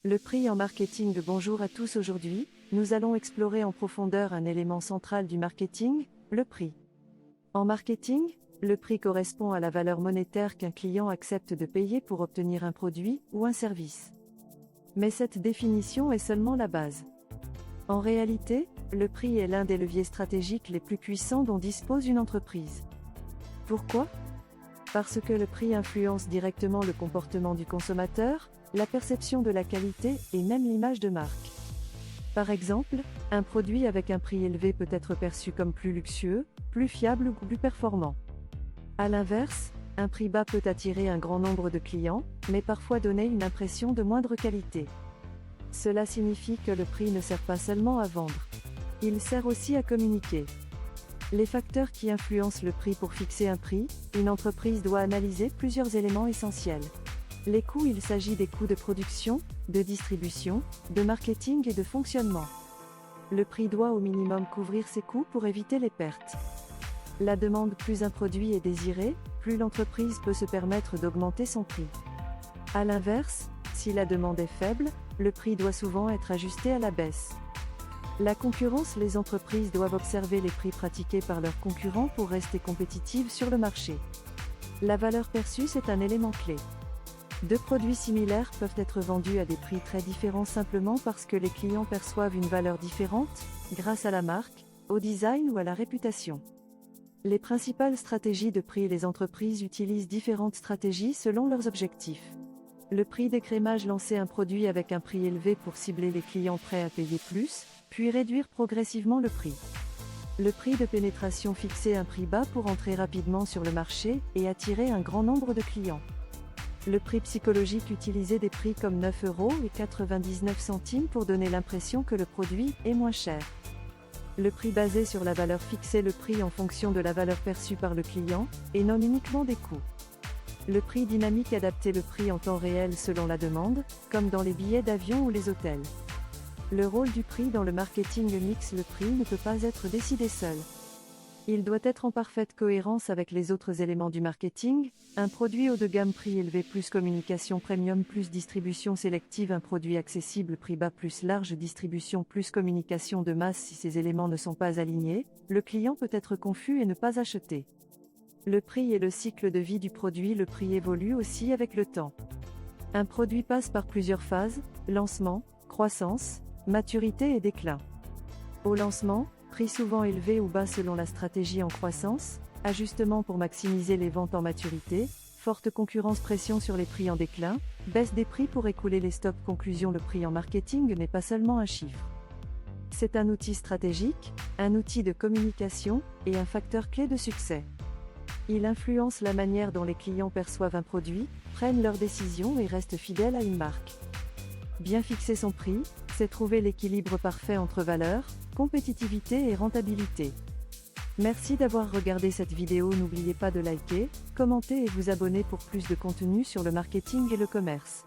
Le prix en marketing. Bonjour à tous. Aujourd'hui, nous allons explorer en profondeur un élément central du marketing, le prix. En marketing, le prix correspond à la valeur monétaire qu'un client accepte de payer pour obtenir un produit ou un service. Mais cette définition est seulement la base. En réalité, le prix est l'un des leviers stratégiques les plus puissants dont dispose une entreprise. Pourquoi ? Parce que le prix influence directement le comportement du consommateur, la perception de la qualité et même l'image de marque. Par exemple, un produit avec un prix élevé peut être perçu comme plus luxueux, plus fiable ou plus performant. A l'inverse, un prix bas peut attirer un grand nombre de clients, mais parfois donner une impression de moindre qualité. Cela signifie que le prix ne sert pas seulement à vendre. Il sert aussi à communiquer. Les facteurs qui influencent le prix. Pour fixer un prix, une entreprise doit analyser plusieurs éléments essentiels. Les coûts. Il s'agit des coûts de production, de distribution, de marketing et de fonctionnement. Le prix doit au minimum couvrir ces coûts pour éviter les pertes. La demande. Plus un produit est désiré, plus l'entreprise peut se permettre d'augmenter son prix. A l'inverse, si la demande est faible, le prix doit souvent être ajusté à la baisse. La concurrence. Les entreprises doivent observer les prix pratiqués par leurs concurrents pour rester compétitives sur le marché. La valeur perçue. C'est un élément clé. Deux produits similaires peuvent être vendus à des prix très différents simplement parce que les clients perçoivent une valeur différente, grâce à la marque, au design ou à la réputation. Les principales stratégies de prix. Les entreprises utilisent différentes stratégies selon leurs objectifs. Le prix d'écrémage. Lancer un produit avec un prix élevé pour cibler les clients prêts à payer plus, puis réduire progressivement le prix. Le prix de pénétration. Fixer un prix bas pour entrer rapidement sur le marché et attirer un grand nombre de clients. Le prix psychologique. Utiliser des prix comme 9,99 € pour donner l'impression que le produit est moins cher. Le prix basé sur la valeur. Fixer le prix en fonction de la valeur perçue par le client, et non uniquement des coûts. Le prix dynamique. Adapter le prix en temps réel selon la demande, comme dans les billets d'avion ou les hôtels. Le rôle du prix dans le marketing mix. Le prix ne peut pas être décidé seul. Il doit être en parfaite cohérence avec les autres éléments du marketing, un produit haut de gamme. Prix élevé plus communication premium plus distribution sélective. Un produit accessible. Prix bas plus large distribution plus communication de masse. Si ces éléments ne sont pas alignés, le client peut être confus et ne pas acheter. Le prix et le cycle de vie du produit. Le prix évolue aussi avec le temps. Un produit passe par plusieurs phases: lancement, croissance, maturité et déclin. Au lancement, prix souvent élevé ou bas selon la stratégie. En croissance, ajustement pour maximiser les ventes. En maturité, forte concurrence. Pression sur les prix. En déclin, baisse des prix pour écouler les stocks. Conclusion. Le prix en marketing n'est pas seulement un chiffre. C'est un outil stratégique, un outil de communication, et un facteur clé de succès. Il influence la manière dont les clients perçoivent un produit, prennent leurs décisions et restent fidèles à une marque. Bien fixer son prix, c'est trouver l'équilibre parfait entre valeur, compétitivité et rentabilité. Merci d'avoir regardé cette vidéo. N'oubliez pas de liker, commenter et vous abonner pour plus de contenu sur le marketing et le commerce.